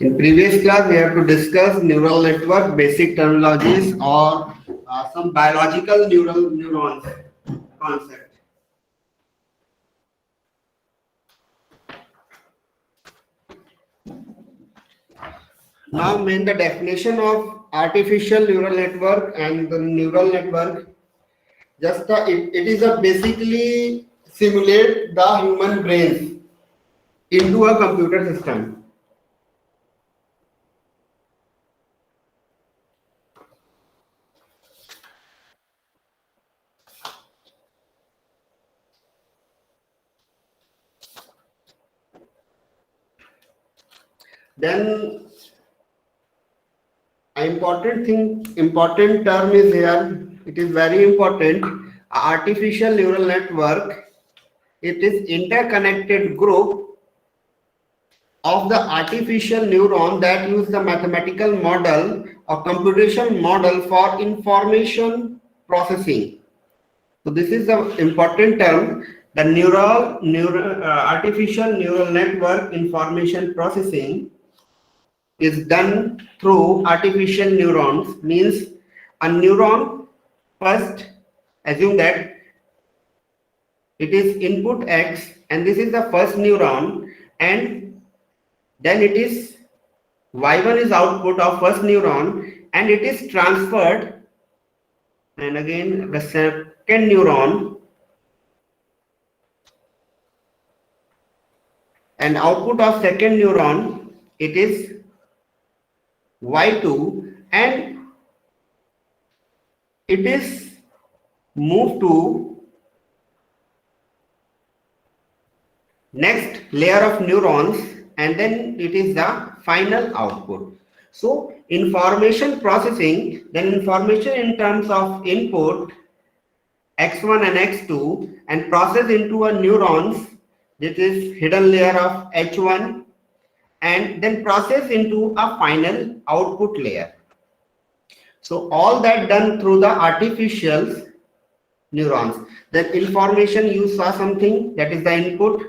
In previous class, we have to discuss neural network, basic terminologies, or some biological neurons concept. Now, main the definition of artificial neural network and the neural network. It is a basically simulate the human brain into a computer system. Then important term is here. It is very important. Artificial neural network. It is interconnected group of the artificial neuron that use the mathematical model or computation model for information processing. So this is the important term. The artificial neural network information processing is done through artificial neurons. Means a neuron, first assume that it is input X and this is the first neuron, and then it is Y1 is output of first neuron and it is transferred, and again the second neuron, and output of second neuron it is Y2, and it is moved to next layer of neurons, and then it is the final output. So information processing, then information in terms of input X1 and X2 and process into a neurons, this is hidden layer of H1, and then process into a final output layer. So all that done through the artificial neurons. Then information, you saw something, that is the input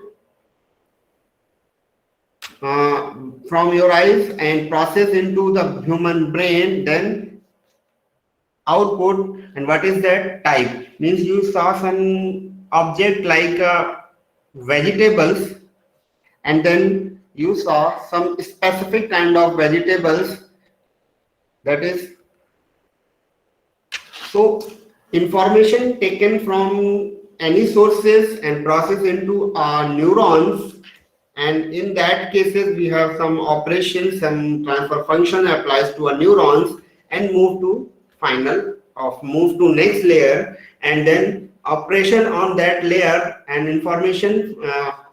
from your eyes and process into the human brain, then output. And what is that? Type. Means you saw some object like vegetables, and then you saw some specific kind of vegetables, that is, so information taken from any sources and processed into neurons, and in that cases we have some operations, some transfer function applies to a neurons and move to next layer, and then operation on that layer and information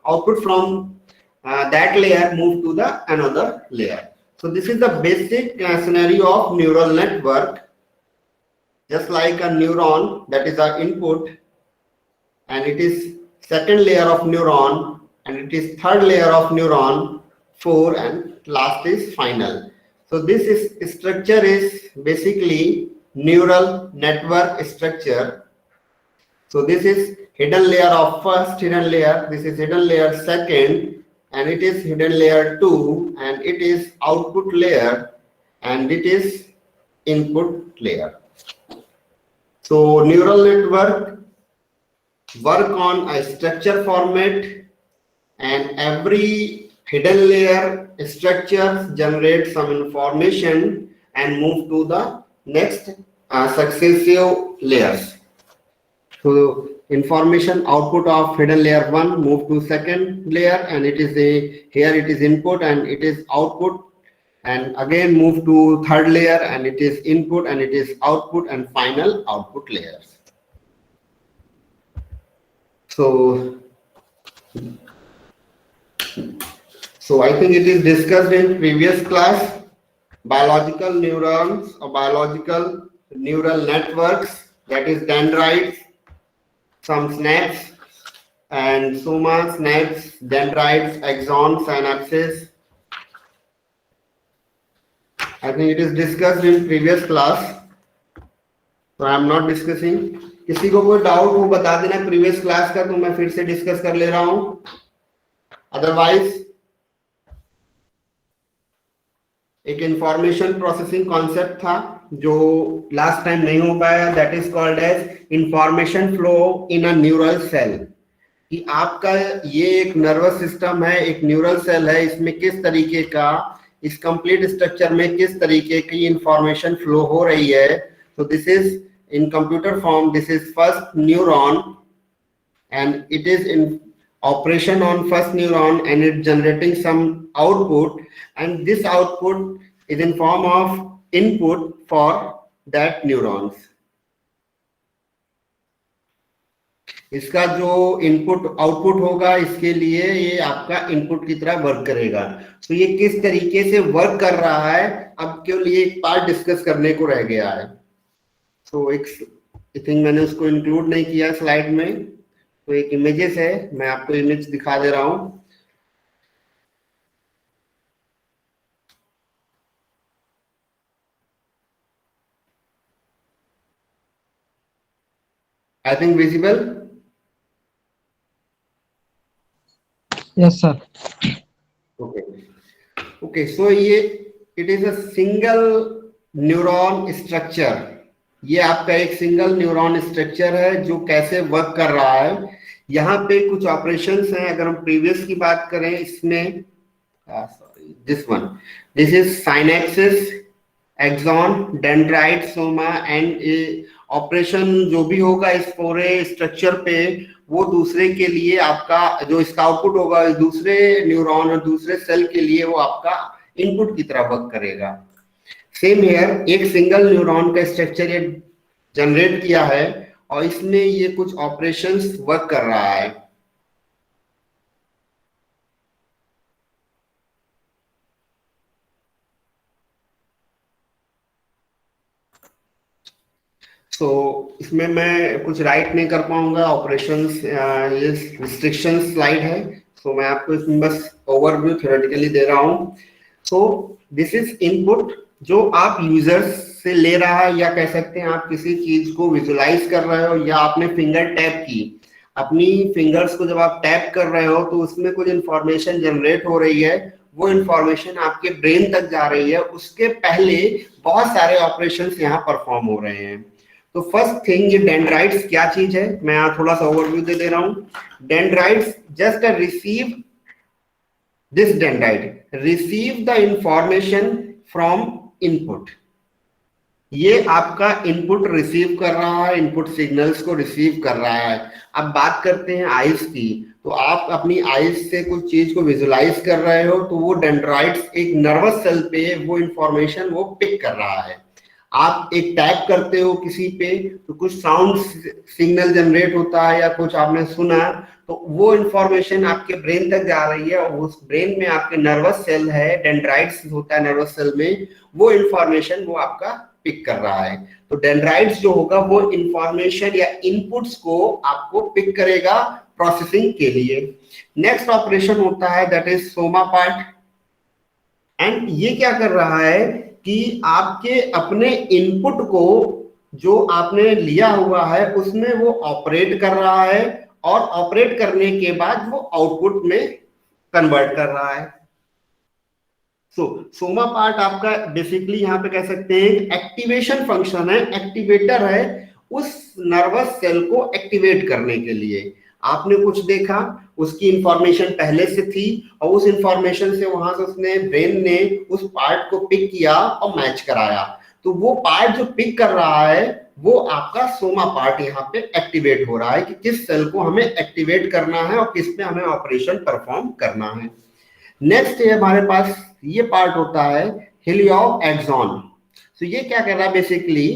output from that layer move to the another layer. So this is the basic scenario of neural network. Just like a neuron, that is our input, and it is second layer of neuron, and it is third layer of neuron, 4, and last is final. So this structure is basically neural network structure. So this is hidden layer of first, hidden layer, this is hidden layer second, and it is hidden layer 2, and it is output layer, and it is input layer. So neural network work on a structure format, and every hidden layer structure generates some information and move to the next successive layers. So information output of hidden layer 1 move to second layer, and it is here it is input and it is output, and again move to third layer and it is input and it is output, and final output layers. So I think it is discussed in previous class, biological neurons or biological neural networks, that is dendrites, some synapses and soma, synapse, dendrites, axons, synapses. I think it is discussed in previous class, so I am not discussing. किसी को कोई doubt हो बता देना previous class का, तो मैं फिर से डिस्कस कर ले रहा हूं. अदरवाइज एक इंफॉर्मेशन प्रोसेसिंग कॉन्सेप्ट था जो लास्ट टाइम नहीं हो पाया, that is called as information flow in a neural cell. कि आपका ये एक नर्वस सिस्टम है, एक न्यूरल सेल है, इसमें किस तरीके का, इस कंप्लीट स्ट्रक्चर में किस तरीके की इंफॉर्मेशन फ्लो हो रही है। तो this is in computer form, this is first neuron and it is in operation on first neuron and it generating some output, and this output is in form of input for that neurons। इसका जो input output होगा, इसके लिए ये आपका input की तरह work करेगा। तो ये किस तरीके से वर्क कर रहा है, अब के लिए एक पार्ट डिस्कस करने को रह गया है। तो एक आई थिंक मैंने उसको इंक्लूड नहीं किया स्लाइड में, तो एक इमेजेस है, मैं आपको इमेज दिखा दे रहा हूं। I think visible. Yes sir. Okay okay, so ये it is a single neuron structure. ये आपका एक सिंगल न्यूरॉन स्ट्रक्चर है जो कैसे वर्क कर रहा है। यहाँ पे कुछ ऑपरेशंस हैं। अगर हम प्रीवियस की बात करें, इसमें sorry this one, this is synapsis, axon, dendrite, soma and operation जो भी होगा इस पूरे स्ट्रक्चर पे, वो दूसरे के लिए आपका जो इसका आउटपुट होगा दूसरे न्यूरॉन और दूसरे सेल के लिए वो आपका इनपुट की तरह वर्क करेगा। सेम हेयर, एक सिंगल न्यूरॉन का स्ट्रक्चर ये जनरेट किया है और इसमें ये कुछ ऑपरेशंस वर्क कर रहा है। इसमें मैं कुछ राइट नहीं कर पाऊंगा ऑपरेशंस, ये रिस्ट्रिक्शन स्लाइड है। मैं आपको इसमें बस ओवरव्यू थ्योरेटिकली दे रहा हूँ। दिस इज इनपुट जो आप यूजर्स से ले रहा है, या कह सकते हैं आप किसी चीज को विजुलाइज कर रहे हो, या आपने फिंगर टैप की, अपनी फिंगर्स को जब आप टैप कर रहे हो तो उसमें कुछ इंफॉर्मेशन जनरेट हो रही है, वो इंफॉर्मेशन आपके ब्रेन तक जा रही है। उसके पहले बहुत सारे ऑपरेशंस यहाँ परफॉर्म हो रहे हैं। तो फर्स्ट थिंग, ये डेंड्राइट्स क्या चीज है, मैं यहाँ थोड़ा सा ओवरव्यू दे रहा हूँ। Dendrites just receive, this dendrite receive the information from input. ये आपका इनपुट रिसीव कर रहा है, इनपुट सिग्नल्स को रिसीव कर रहा है। अब बात करते हैं आईज की, तो आप अपनी आईज से कुछ चीज को विजुलाइज कर रहे हो, तो वो डेंड्राइट्स एक नर्वस सेल पे वो इंफॉर्मेशन वो पिक कर रहा है। आप एक टैप करते हो किसी पे तो कुछ साउंड सिग्नल जनरेट होता है या कुछ आपने सुना, तो वो इंफॉर्मेशन आपके ब्रेन तक जा रही है और उस ब्रेन में आपके नर्वस सेल है, डेंड्राइट्स होता है नर्वस सेल में, वो इंफॉर्मेशन वो आपका पिक कर रहा है। तो डेंड्राइट्स जो होगा वो इंफॉर्मेशन या इनपुट्स को आपको पिक करेगा प्रोसेसिंग के लिए। नेक्स्ट ऑपरेशन होता है that is Soma part, and ये क्या कर रहा है कि आपके अपने इनपुट को जो आपने लिया हुआ है उसमें वो ऑपरेट कर रहा है, और ऑपरेट करने के बाद वो आउटपुट में कन्वर्ट कर रहा है। सोमा पार्ट आपका बेसिकली यहाँ पे कह सकते हैं एक्टिवेशन फंक्शन है, एक्टिवेटर है उस नर्वस सेल को एक्टिवेट करने के लिए। आपने कुछ देखा, उसकी इंफॉर्मेशन पहले से थी और उस इंफॉर्मेशन से वहां से उसने ब्रेन ने उस पार्ट को पिक किया और मैच कराया। तो वो पार्ट जो पिक कर रहा है वो आपका सोमा पार्ट यहाँ पे एक्टिवेट हो रहा है कि किस सेल को हमें एक्टिवेट करना है और किस पे हमें ऑपरेशन परफॉर्म करना है। नेक्स्ट है हमारे पास ये पार्ट होता है हिलियॉक एक्सॉन। तो ये क्या कर रहा है basically,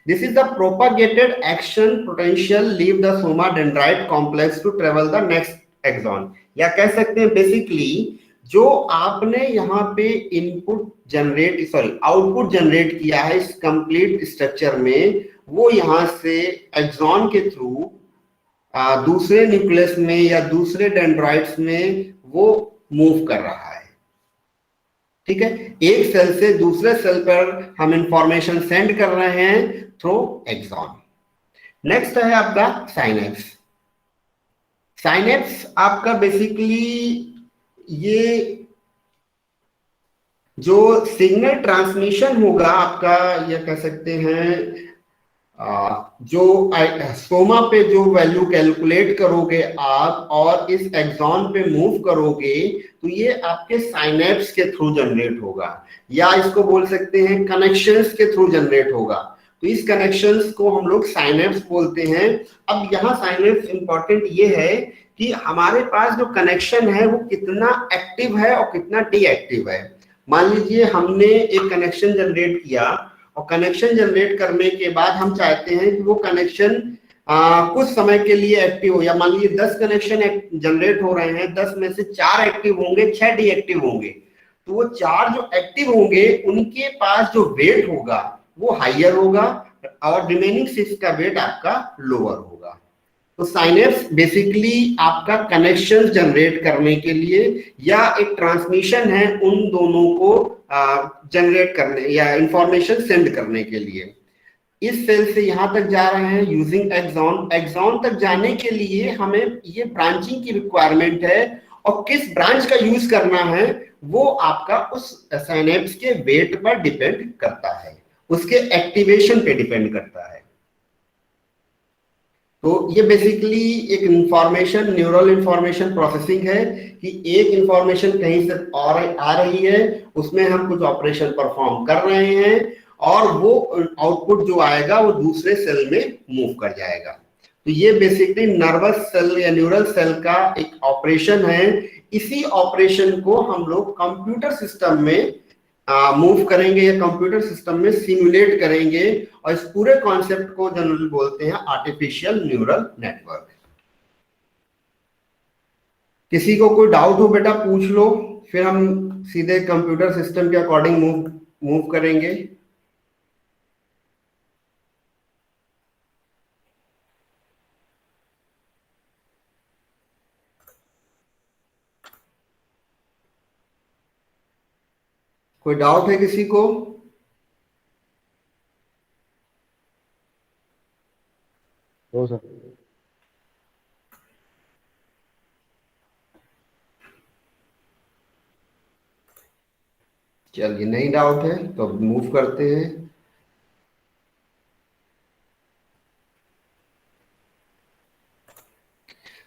this is the propagated action potential leave the soma dendrite complex to travel the next axon. या कह सकते हैं बेसिकली जो आपने यहाँ पे इनपुट जनरेट आउटपुट जनरेट किया है इस कंप्लीट स्ट्रक्चर में, वो यहाँ से एक्सॉन के थ्रू दूसरे न्यूक्लियस में या दूसरे डेंड्राइट्स में वो मूव कर रहा है। ठीक है, एक सेल से दूसरे सेल पर हम इंफॉर्मेशन सेंड कर रहे हैं थ्रू एक्सॉन। नेक्स्ट है आपका साइनेप्स। साइनेप्स आपका बेसिकली ये जो सिग्नल ट्रांसमिशन होगा आपका, ये कह सकते हैं जो सोमा पे जो वैल्यू कैलकुलेट करोगे आप और इस एक्सॉन पे मूव करोगे, तो ये आपके साइनेप्स के थ्रू जनरेट होगा, या इसको बोल सकते हैं कनेक्शंस के थ्रू जनरेट होगा। तो इस कनेक्शंस को हम लोग साइनेप्स बोलते हैं। अब यहाँ साइनेप्स इंपॉर्टेंट ये है कि हमारे पास जो कनेक्शन है वो कितना एक्टिव है और कितना डीएक्टिव है। मान लीजिए हमने एक कनेक्शन जनरेट किया, और कनेक्शन जनरेट करने के बाद हम चाहते हैं कि वो कनेक्शन कुछ समय के लिए एक्टिव हो, या मान लीजिए 10 कनेक्शन जनरेट हो रहे हैं, 10 में से 4 एक्टिव होंगे, 6 डीएक्टिव होंगे। तो वो 4 जो एक्टिव होंगे उनके पास जो वेट होगा वो हाइयर होगा, और रिमेनिंग 6 का वेट आपका लोअर होगा। तो साइनेप्स बेसिकली आपका कनेक्शन जनरेट करने के लिए या एक ट्रांसमिशन है उन दोनों को जनरेट करने या इंफॉर्मेशन सेंड करने के लिए। इस सेल से यहां तक जा रहे हैं यूजिंग एक्सॉन। एक्सॉन तक जाने के लिए हमें ये ब्रांचिंग की रिक्वायरमेंट है, और किस ब्रांच का यूज करना है वो आपका उस साइनेप्स के वेट पर डिपेंड करता है, उसके एक्टिवेशन पे डिपेंड करता है। तो ये बेसिकली एक इंफॉर्मेशन, न्यूरल इंफॉर्मेशन प्रोसेसिंग है कि एक इंफॉर्मेशन कहीं से और आ रही है, उसमें हम कुछ ऑपरेशन परफॉर्म कर रहे हैं, और वो आउटपुट जो आएगा वो दूसरे सेल में मूव कर जाएगा। तो ये बेसिकली नर्वस सेल या न्यूरल सेल का एक ऑपरेशन है। इसी ऑपरेशन को हम लोग कंप्यूटर सिस्टम में मूव करेंगे या कंप्यूटर सिस्टम में सिमुलेट करेंगे, और इस पूरे कॉन्सेप्ट को जनरली बोलते हैं आर्टिफिशियल न्यूरल नेटवर्क। किसी को कोई डाउट हो बेटा पूछ लो, फिर हम सीधे कंप्यूटर सिस्टम के अकॉर्डिंग मूव करेंगे। कोई डाउट है किसी को? हो सर। चलिए, नहीं डाउट है तो मूव करते हैं।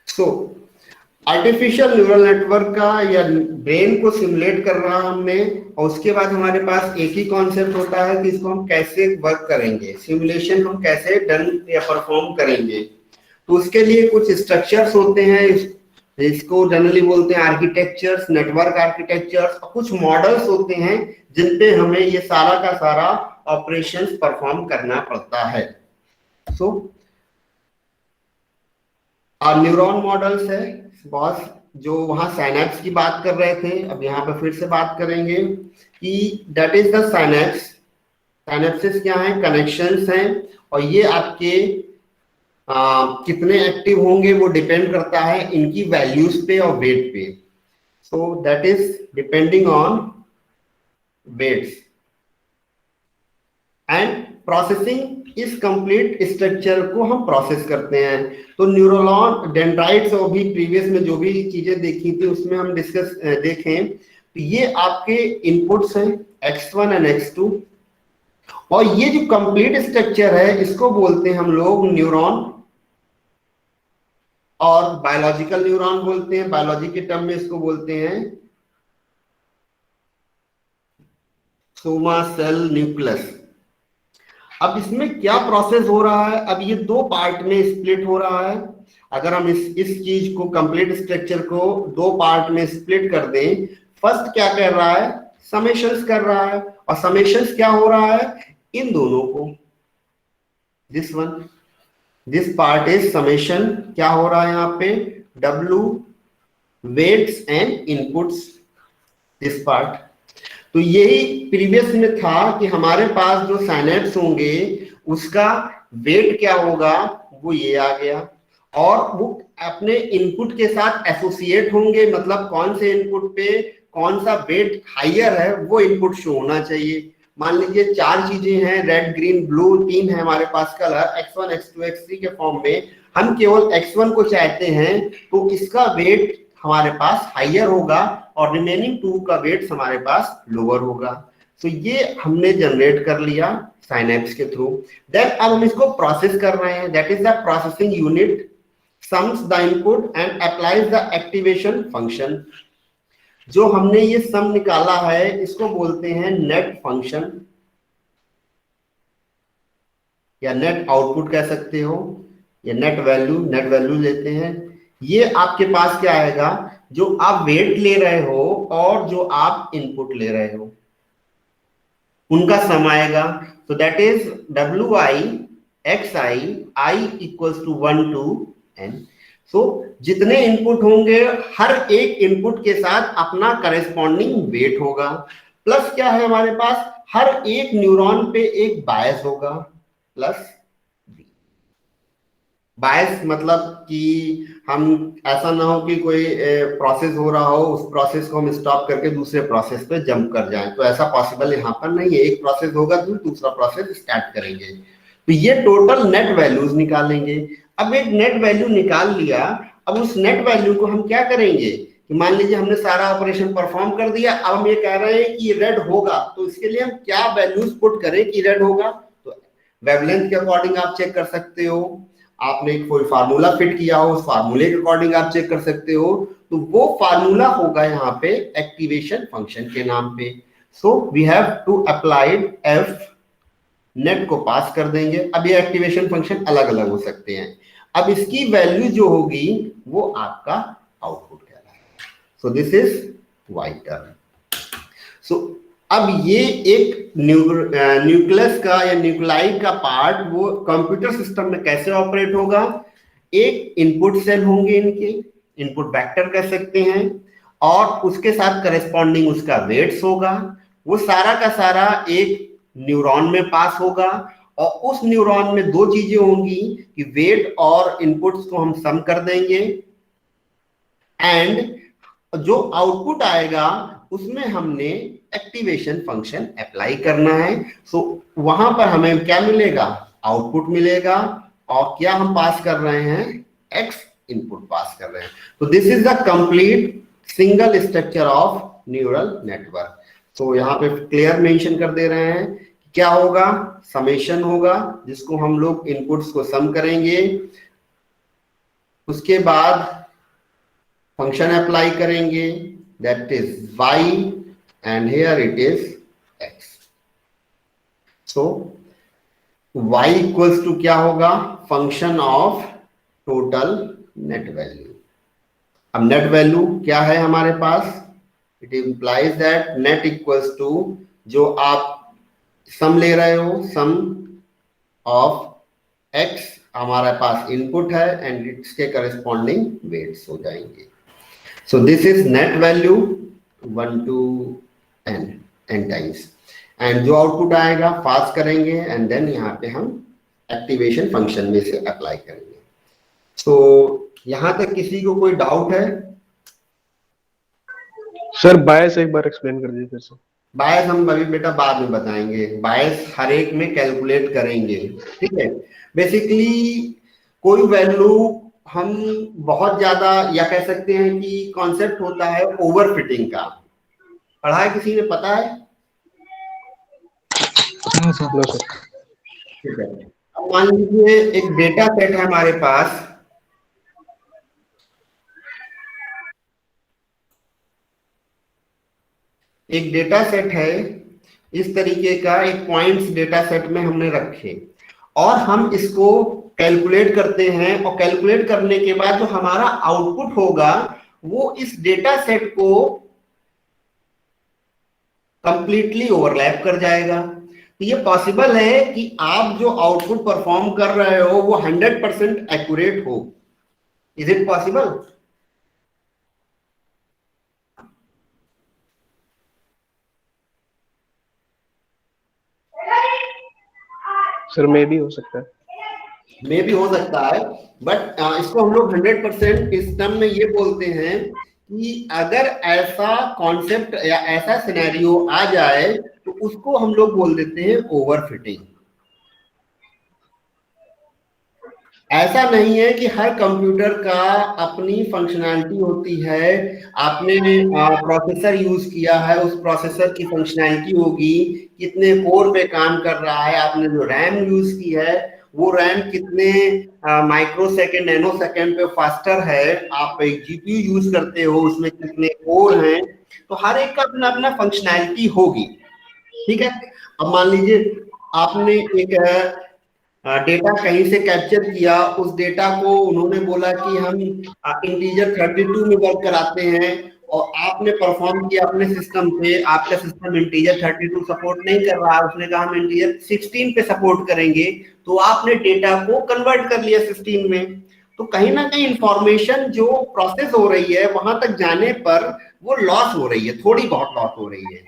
सो आर्टिफिशियल न्यूरल नेटवर्क का या ब्रेन को सिमुलेट कर रहा हमने, और उसके बाद हमारे पास एक ही कॉन्सेप्ट होता है कि इसको हम कैसे वर्क करेंगे, सिमुलेशन हम कैसे डन या परफॉर्म करेंगे। तो उसके लिए कुछ स्ट्रक्चर्स होते हैं, इसको जनरली बोलते हैं आर्किटेक्चर्स, नेटवर्क आर्किटेक्चर्स, और कुछ मॉडल्स होते हैं जिन पे हमें ये सारा का सारा ऑपरेशंस परफॉर्म करना पड़ता है। सो न्यूरॉन मॉडल्स है बॉस, जो वहां साइनेप्स की बात कर रहे थे, अब यहाँ पे फिर से बात करेंगे कि that is the synapse. Synapsis क्या है? कनेक्शंस हैं, और ये आपके कितने एक्टिव होंगे वो डिपेंड करता है इनकी वैल्यूज पे और वेट पे। So that is depending on weights and processing. इस कंप्लीट स्ट्रक्चर को हम प्रोसेस करते हैं। तो न्यूरोन डेंड्राइट्स और भी प्रीवियस में जो भी चीजें देखी थी उसमें हम डिस्कस देखें, तो ये आपके इनपुट्स हैं X1 एंड X2, और ये जो कंप्लीट स्ट्रक्चर है इसको बोलते हैं हम लोग न्यूरॉन, और बायोलॉजिकल न्यूरॉन बोलते हैं। बायोलॉजी के टर्म में इसको बोलते हैं सोमा सेल न्यूक्लियस। अब इसमें क्या प्रोसेस हो रहा है? अब ये 2 पार्ट में स्प्लिट हो रहा है। अगर हम इस चीज को, कंप्लीट स्ट्रक्चर को 2 पार्ट में स्प्लिट कर दें, फर्स्ट क्या कर रहा है? समेशंस कर रहा है, और समेशंस क्या हो रहा है? इन दोनों को, this one, this part is summation. क्या हो रहा है यहाँ पे? W weights and inputs, this part. तो यही प्रीवियस में था कि हमारे पास जो साइनेप्स होंगे उसका वेट क्या होगा, वो ये आ गया, और वो अपने इनपुट के साथ एसोसिएट होंगे, मतलब कौन से इनपुट पे कौन सा वेट हाइयर है वो इनपुट शो होना चाहिए। मान लीजिए 4 चीजें हैं, रेड ग्रीन ब्लू, 3 है हमारे पास कलर X1 X2 X3 के फॉर्म में। हम केवल X1 को चाहते हैं तो इसका वेट हमारे पास हाइयर होगा और रिमेनिंग 2 का वेट्स हमारे पास लोअर होगा। तो ये हमने जनरेट कर लिया साइनेप्स के थ्रू। देन अब हम इसको प्रोसेस कर रहे हैं, that is the processing unit sums the input and applies the activation function। जो हमने ये सम निकाला है इसको बोलते हैं नेट फंक्शन या नेट आउटपुट कह सकते हो, या नेट वैल्यू लेते हैं। ये आपके पास क्या आएगा, जो आप वेट ले रहे हो और जो आप इनपुट ले रहे हो उनका सम आएगा। तो that is wi xi I equals to 1 to n। सो जितने इनपुट होंगे हर एक इनपुट के साथ अपना करेस्पॉन्डिंग वेट होगा, प्लस क्या है हमारे पास, हर एक न्यूरॉन पे एक बायस होगा प्लस बायस, मतलब कि हम ऐसा ना हो कि कोई प्रोसेस हो रहा हो उस प्रोसेस को हम स्टॉप करके दूसरे प्रोसेस पे जंप कर जाएं, तो ऐसा पॉसिबल यहाँ पर नहीं है। एक प्रोसेस होगा तो दूसरा प्रोसेस स्टार्ट करेंगे। तो ये टोटल नेट वैल्यूज निकालेंगे। अब एक नेट वैल्यू निकाल लिया, अब उस नेट वैल्यू को हम क्या करेंगे कि मान लीजिए हमने सारा ऑपरेशन परफॉर्म कर दिया, अब हम ये कह रहे हैं कि रेड होगा, तो इसके लिए हम क्या वैल्यूज पुट करें कि रेड होगा। तो वेवलेंथ के अकॉर्डिंग आप चेक कर सकते हो, आपने कोई फार्मूला फिट किया हो उस फार्मूले के अकॉर्डिंग आप चेक कर सकते हो। तो वो फार्मूला होगा यहाँ पे एक्टिवेशन फंक्शन के नाम पे। So we have to applied F, net को पास कर देंगे। अब ये एक्टिवेशन फंक्शन अलग अलग हो सकते हैं। अब इसकी वैल्यू जो होगी वो आपका आउटपुट कहलाएगा। So this is Y term. सो अब ये एक न्यूक्लियस का या न्यूक्लाई का पार्ट वो कंप्यूटर सिस्टम में कैसे ऑपरेट होगा। एक इनपुट सेल होंगे, इनके इनपुट वेक्टर कह सकते हैं, और उसके साथ करस्पॉन्डिंग उसका वेट्स होगा। वो सारा का सारा एक न्यूरॉन में पास होगा और उस न्यूरॉन में दो चीजें होंगी कि वेट और इनपुट्स को हम सम कर देंगे एंड जो आउटपुट आएगा उसमें हमने एक्टिवेशन फंक्शन अप्लाई करना है। सो वहां पर हमें क्या मिलेगा, आउटपुट मिलेगा, और क्या हम पास कर रहे हैं, एक्स इनपुट पास कर रहे हैं। तो this is the complete single structure of neural network. तो यहाँ पे क्लियर मेंशन कर दे रहे हैं क्या होगा, समेशन होगा जिसको हम लोग इनपुट्स को सम करेंगे, उसके बाद फंक्शन अप्लाई करेंगे that is y and here it is x। so y equals to क्या होगा, function of total net value. अब नेट वैल्यू क्या है हमारे पास, it implies that net equals to जो आप सम ले रहे हो, सम ऑफ x हमारे पास इनपुट है एंड इसके करस्पॉन्डिंग वेट्स हो जाएंगे। So this is net value 1 to n times, and जो आउटपुट आएगा पास करेंगे एंड देन यहाँ पे हम एक्टिवेशन फंक्शन में से अप्लाई करेंगे। तो यहाँ तक किसी को कोई डाउट है? सर बायस एक बार एक्सप्लेन कर दीजिए फिर से। बायस हम अभी बेटा बाद में बताएंगे, बायस हर एक में कैलकुलेट करेंगे, ठीक है। बेसिकली कोई वैल्यू हम बहुत ज्यादा, या कह सकते हैं कि कॉन्सेप्ट होता है ओवर फिटिंग का, पढ़ा है किसी ने, पता है? हाँ सर। No sir. ठीक है। अब मान लीजिए एक डेटा सेट है हमारे पास, एक डेटा सेट है इस तरीके का, एक पॉइंट्स डेटा सेट में हमने रखे और हम इसको कैलकुलेट करते हैं, और कैलकुलेट करने के बाद जो हमारा आउटपुट होगा वो इस डेटा सेट को कंप्लीटली ओवरलैप कर जाएगा। तो ये पॉसिबल है कि आप जो आउटपुट परफॉर्म कर रहे हो वो 100% एक्यूरेट हो। Is it possible? सर मे भी हो सकता है, मे भी हो सकता है, बट इसको हम लोग 100% इस टर्म में ये बोलते हैं कि अगर ऐसा कॉन्सेप्ट या ऐसा सिनेरियो आ जाए तो उसको हम लोग बोल देते हैं ओवरफिटिंग। ऐसा नहीं है कि हर कंप्यूटर का अपनी फंक्शनैलिटी होती है। आपने प्रोसेसर यूज किया है, उस प्रोसेसर की फंक्शनैलिटी होगी, कितने कोर पे काम कर रहा है। आपने जो रैम यूज की है, वो रैम कितने माइक्रो सेकेंड नैनो सेकेंड पे फास्टर है। आप एक जीपीयू यूज करते हो, उसमें कितने कोर हैं। तो हर एक का अपना अपना फंक्शनैलिटी होगी। ठीक है। अब मान लीजिए आपने एक डेटा कहीं से कैप्चर किया, उस डेटा को उन्होंने बोला कि हम इंटीजर 32 में वर्क कराते हैं, और आपने परफॉर्म किया अपने सिस्टम पे। आपका सिस्टम इंटीजर 32 सपोर्ट नहीं कर रहा है, उसने कहा हम इंटीजर 16 पे सपोर्ट करेंगे, तो आपने डेटा को कन्वर्ट कर लिया 16 में। तो कहीं ना कहीं इंफॉर्मेशन जो प्रोसेस हो रही है, वहां तक जाने पर वो लॉस हो रही है, थोड़ी बहुत लॉस हो रही है।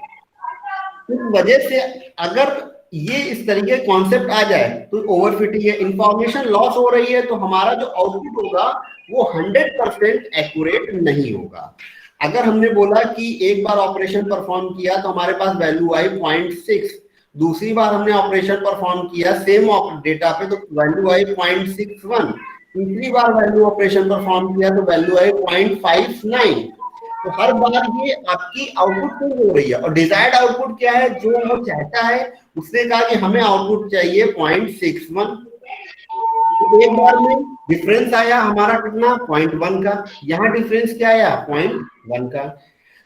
इस वजह से अगर ये इस तरीके कॉन्सेप्ट आ जाए तो ओवरफिटिंग है, इंफॉर्मेशन लॉस हो रही है, तो हमारा जो आउटपुट होगा वो 100% एक्यूरेट नहीं होगा। अगर हमने बोला कि एक बार ऑपरेशन परफॉर्म किया तो हमारे पास वैल्यू आई 0.6, दूसरी बार हमने ऑपरेशन परफॉर्म किया सेम डेटा पे तो वैल्यू आई 0.61, तीसरी बार वैल्यू ऑपरेशन परफॉर्म किया तो वैल्यू आई 0.59। तो हर बार ये आपकी आउटपुट चेंज हो रही है, और डिजायर्ड आउटपुट क्या है जो वो चाहता है। उसने कहा कि हमें आउटपुट चाहिए 0.61, तो एक बार में डिफरेंस आया हमारा कितना 0.1 का, यहाँ डिफरेंस क्या आया 0.1 का।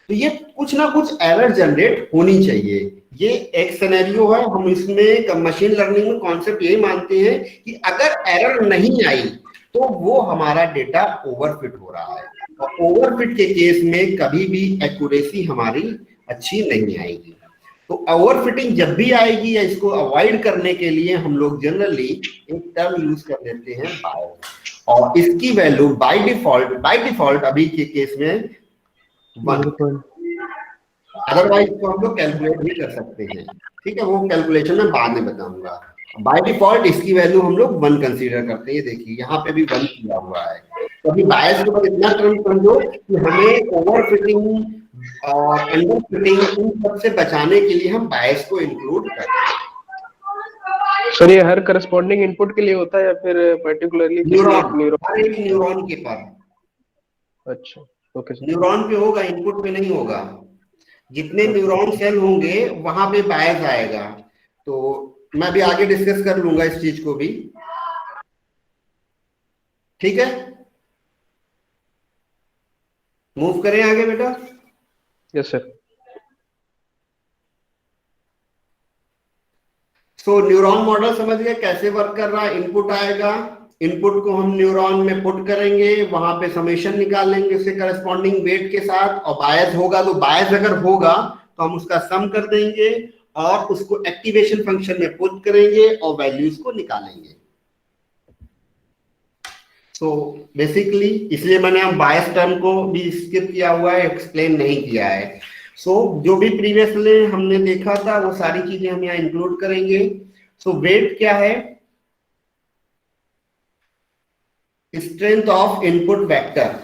तो ये कुछ ना कुछ एरर जनरेट होनी चाहिए। ये एक सिनेरियो है, हम इसमें मशीन लर्निंग में कॉन्सेप्ट यही मानते हैं कि अगर एरर नहीं आई तो वो हमारा डेटा ओवरफिट हो रहा है, और ओवरफिट के केस में कभी भी एक्यूरेसी हमारी अच्छी नहीं आएगी। तो ओवरफिटिंग जब भी आएगी या इसको अवॉइड करने के लिए हम लोग जनरली एक टर्म यूज कर लेते हैं बायस, और इसकी वैल्यू बाय डिफॉल्ट अभी के केस में 1, अदरवाइज तो हम लोग कैलकुलेट भी कर सकते हैं। ठीक है, वो कैलकुलेशन मैं बाद में बताऊंगा। बाय डिफॉल्ट इसकी वैल्यू हम लोग 1 कंसीडर करते हैं। देखिए यहाँ पे भी 1 किया हुआ है। तो अभी बायस के बाद इतना टर्म समझो कि हमें ओवरफिटिंग और अंडर फिटिंग इन सब से बचाने के लिए हम बायस को इंक्लूड करते हैं। सर ये हर करस्पॉन्डिंग इनपुट के लिए होता है या फिर पर्टिकुलरली न्यूरॉन, हर एक न्यूरॉन के पर। अच्छा, ओके सर। न्यूरॉन पे होगा, इनपुट पे नहीं होगा। जितने न्यूरॉन सेल होंगे वहां पे बायस आएगा। तो मैं भी आगे डिस्कस कर लूंगा इस चीज को भी। ठीक है, मूव करें आगे बेटा। Yes sir. So neuron model समझ गए कैसे वर्क कर रहा है। इनपुट आएगा, इनपुट को हम न्यूरॉन में पुट करेंगे, वहां पे समेशन निकालेंगे उसके करस्पॉन्डिंग वेट के साथ, और बायस होगा तो बायस अगर होगा तो हम उसका सम कर देंगे और उसको एक्टिवेशन फंक्शन में पुट करेंगे और वैल्यूज को निकालेंगे। सो बेसिकली इसलिए मैंने हम बायस टर्म को भी स्किप किया हुआ है, एक्सप्लेन नहीं किया है। जो भी प्रीवियसली हमने देखा था वो सारी चीजें हम यहाँ इंक्लूड करेंगे। वेट क्या है, स्ट्रेंथ ऑफ इनपुट वेक्टर।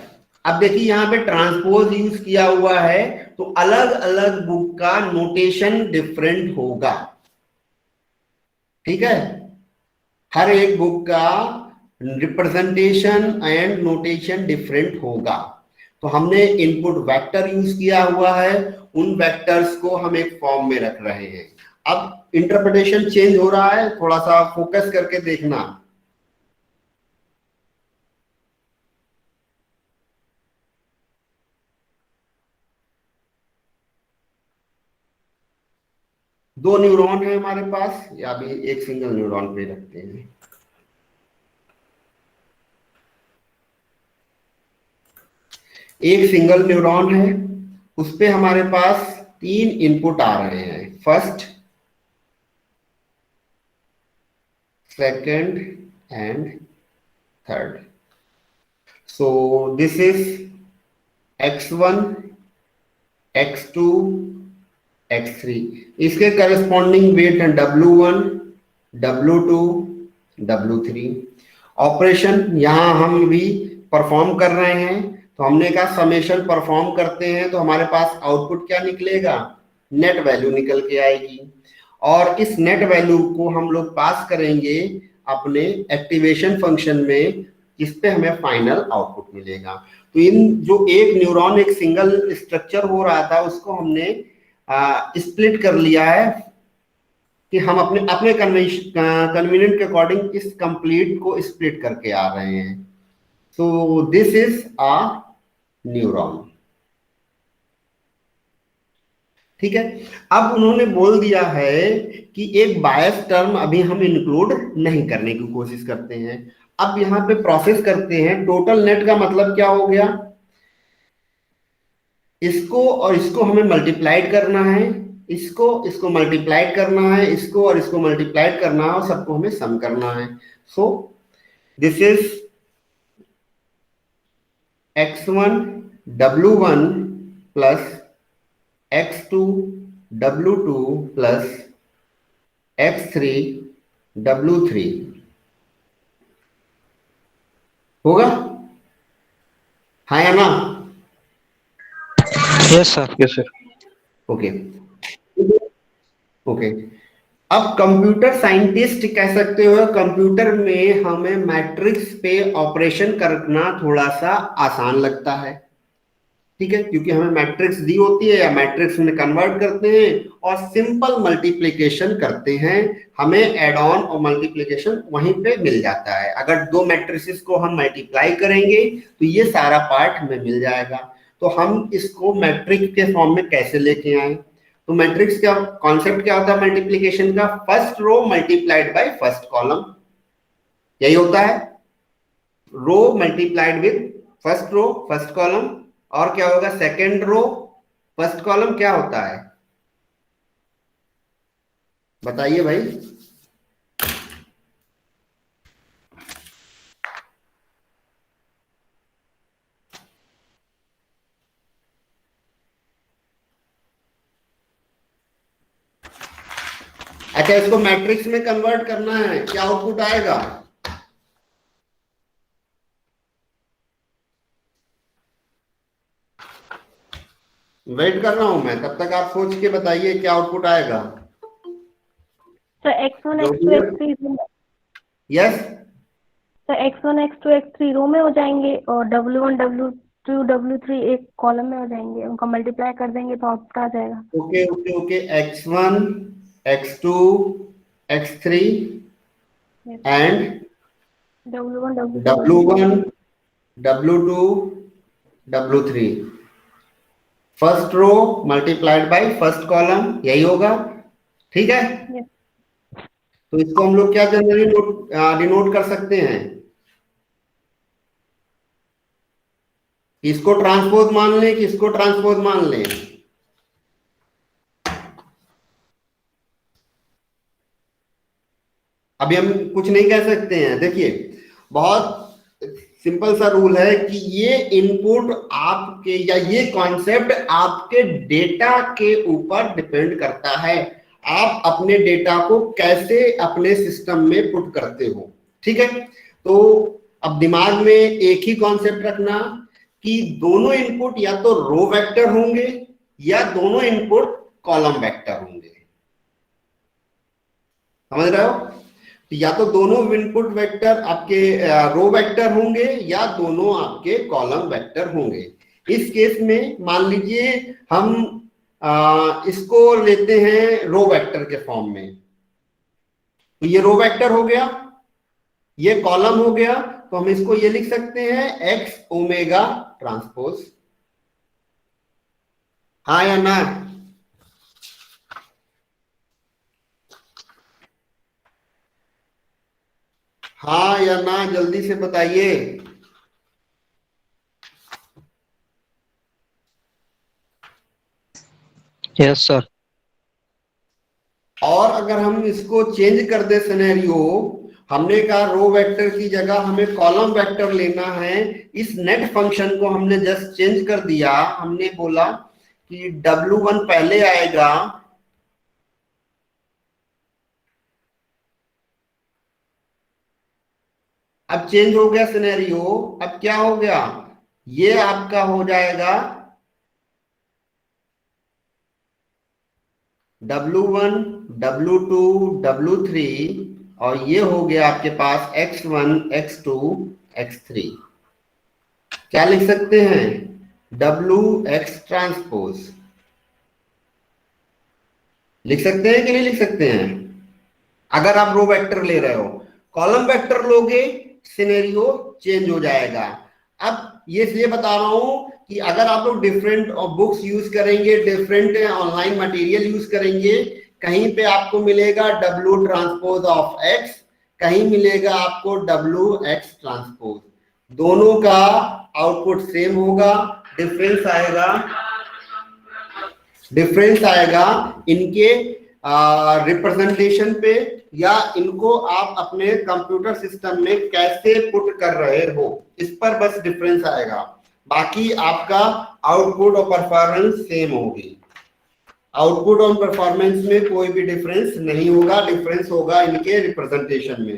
अब देखिए यहाँ पे ट्रांसपोज यूज किया हुआ है, तो अलग अलग बुक का नोटेशन डिफरेंट होगा। ठीक है, हर एक बुक का रिप्रेजेंटेशन एंड नोटेशन डिफरेंट होगा। तो हमने इनपुट वेक्टर यूज किया हुआ है, उन वेक्टर्स को हम एक फॉर्म में रख रहे हैं। अब इंटरप्रिटेशन चेंज हो रहा है, थोड़ा सा फोकस करके देखना। दो न्यूरॉन है हमारे पास, या भी एक सिंगल न्यूरॉन पे रखते हैं। एक सिंगल न्यूरॉन है, उस पे हमारे पास 3 इनपुट आ रहे हैं, first, second and third. So this is x1, x2, x3। इसके करस्पॉन्डिंग वेट है W1, W2, W3। ऑपरेशन यहां हम भी परफॉर्म कर रहे हैं, तो हमने कहा समेशन परफॉर्म करते हैं तो हमारे पास आउटपुट क्या निकलेगा, नेट वैल्यू निकल के आएगी। और इस नेट वैल्यू को हम लोग पास करेंगे अपने एक्टिवेशन फंक्शन में, इस पे हमें फाइनल आउटपुट मिलेगा। तो इन जो एक न्यूरॉन एक सिंगल स्ट्रक्चर हो रहा था उसको हमने स्प्लिट कर लिया है कि हम अपने अपने कन्वीनियंट के अकॉर्डिंग इस कंप्लीट को स्प्लिट करके आ रहे हैं। सो दिस इज अ न्यूरॉन। ठीक है, अब उन्होंने बोल दिया है कि एक बायस टर्म अभी हम इंक्लूड नहीं करने की कोशिश करते हैं। अब यहां पे प्रोसेस करते हैं। टोटल नेट का मतलब क्या हो गया, इसको और इसको हमें मल्टीप्लाइड करना है, इसको इसको मल्टीप्लाइड करना है, इसको और इसको मल्टीप्लाइड करना है और सबको हमें सम करना है। सो this is x1 w1 plus x2 w2 plus x3 w3 होगा, हाँ या ना? Yes sir. Yes sir. Okay okay. अब कंप्यूटर साइंटिस्ट कह सकते हो, कंप्यूटर में हमें मैट्रिक्स पे ऑपरेशन करना थोड़ा सा आसान लगता है। ठीक है, क्योंकि हमें मैट्रिक्स दी होती है या मैट्रिक्स में कन्वर्ट करते हैं और सिंपल मल्टीप्लिकेशन करते हैं, हमें एड ऑन और मल्टीप्लिकेशन वहीं पे मिल जाता है। अगर दो मैट्रिसेस को हम मल्टीप्लाई करेंगे तो ये सारा पार्ट हमें मिल जाएगा। तो हम इसको मैट्रिक्स के फॉर्म में कैसे लेके आए? तो मैट्रिक्स का कॉन्सेप्ट क्या होता है मल्टीप्लिकेशन का? First row multiplied by first column, यही होता है। Row multiplied with first row first column, और क्या होगा सेकेंड रो फर्स्ट कॉलम, क्या होता है बताइए भाई? अच्छा, इसको मैट्रिक्स में कन्वर्ट करना है, क्या आउटपुट आएगा? वेट कर रहा हूं मैं, तब तक आप सोच के बताइए क्या आउटपुट आएगा। तो x1 x2 x3 यस, तो x1 x2 x3 रो में हो जाएंगे और w1 w2 w3 एक कॉलम में हो जाएंगे। उनका मल्टीप्लाई कर देंगे तो आउटपुट आ जाएगा। Okay okay okay. x1 x2 x3 and w1 w1 w2 w3 first row multiplied by first column, यही होगा। ठीक है, Yes. तो इसको हम लोग क्या जनरली डिनोट कर सकते हैं? इसको ट्रांसपोज मान लें कि इसको ट्रांसपोज मान लें? अभी हम कुछ नहीं कह सकते हैं। देखिए, बहुत सिंपल सा रूल है कि ये इनपुट आपके या ये कॉन्सेप्ट आपके डेटा के ऊपर डिपेंड करता है। आप अपने डेटा को कैसे अपने सिस्टम में पुट करते हो। ठीक है, तो अब दिमाग में एक ही कॉन्सेप्ट रखना कि दोनों इनपुट या तो रो वेक्टर होंगे या दोनों इनपुट कॉलम वेक्टर होंगे। समझ रहे हो? या तो दोनों इनपुट वेक्टर आपके रो वेक्टर होंगे या दोनों आपके कॉलम वेक्टर होंगे। इस केस में मान लीजिए हम इसको लेते हैं रो वेक्टर के फॉर्म में, तो ये रो वेक्टर हो गया, ये कॉलम हो गया, तो हम इसको ये लिख सकते हैं एक्स ओमेगा ट्रांसपोज। हाँ या ना? हाँ या ना, जल्दी से बताइए। Yes sir. और अगर हम इसको चेंज कर दे सिनेरियो, हमने कहा रो वेक्टर की जगह हमें कॉलम वेक्टर लेना है, इस नेट फंक्शन को हमने जस्ट चेंज कर दिया। हमने बोला कि W1 पहले आएगा, अब चेंज हो गया सिनेरियो। अब क्या हो गया, ये आपका हो जाएगा W1 W2 W3 और ये हो गया आपके पास x1 x2 x3। क्या लिख सकते हैं? W x ट्रांसपोज लिख सकते हैं कि नहीं लिख सकते हैं? अगर आप रो वेक्टर ले रहे हो, कॉलम वेक्टर लोगे सिनेरियो चेंज हो जाएगा। अब ये इसलिए बता रहा हूं कि अगर आप लोग डिफरेंट बुक्स यूज करेंगे, डिफरेंट ऑनलाइन मटेरियल यूज करेंगे, कहीं पे आपको मिलेगा W ट्रांसपोज ऑफ X, कहीं मिलेगा आपको W X ट्रांसपोज। दोनों का आउटपुट सेम होगा, डिफरेंस आएगा इनके रिप्रेजेंटेशन पे, या इनको आप अपने कंप्यूटर सिस्टम में कैसे पुट कर रहे हो, इस पर बस डिफरेंस आएगा। बाकी आपका आउटपुट और परफॉर्मेंस सेम होगी। आउटपुट और परफॉर्मेंस में कोई भी डिफरेंस नहीं होगा, डिफरेंस होगा इनके रिप्रेजेंटेशन में।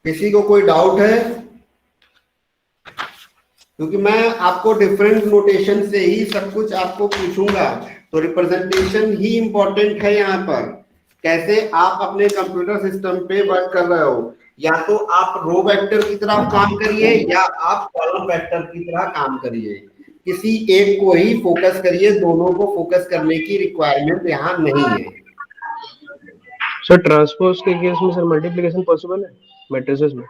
किसी को कोई डाउट है? क्योंकि मैं आपको डिफरेंट नोटेशन से ही सब कुछ आपको पूछूंगा, तो रिप्रेजेंटेशन ही इंपॉर्टेंट है यहाँ पर। कैसे आप अपने कंप्यूटर सिस्टम पे वर्क कर रहे हो, या तो आप रो वेक्टर की तरह काम करिए या आप कॉलम वेक्टर की तरह काम करिए, किसी एक को ही फोकस करिए, दोनों को फोकस करने की रिक्वायरमेंट यहाँ नहीं है। सर ट्रांसपोज के केस में सर मल्टीप्लिकेशन पॉसिबल है मैट्रिसेस में?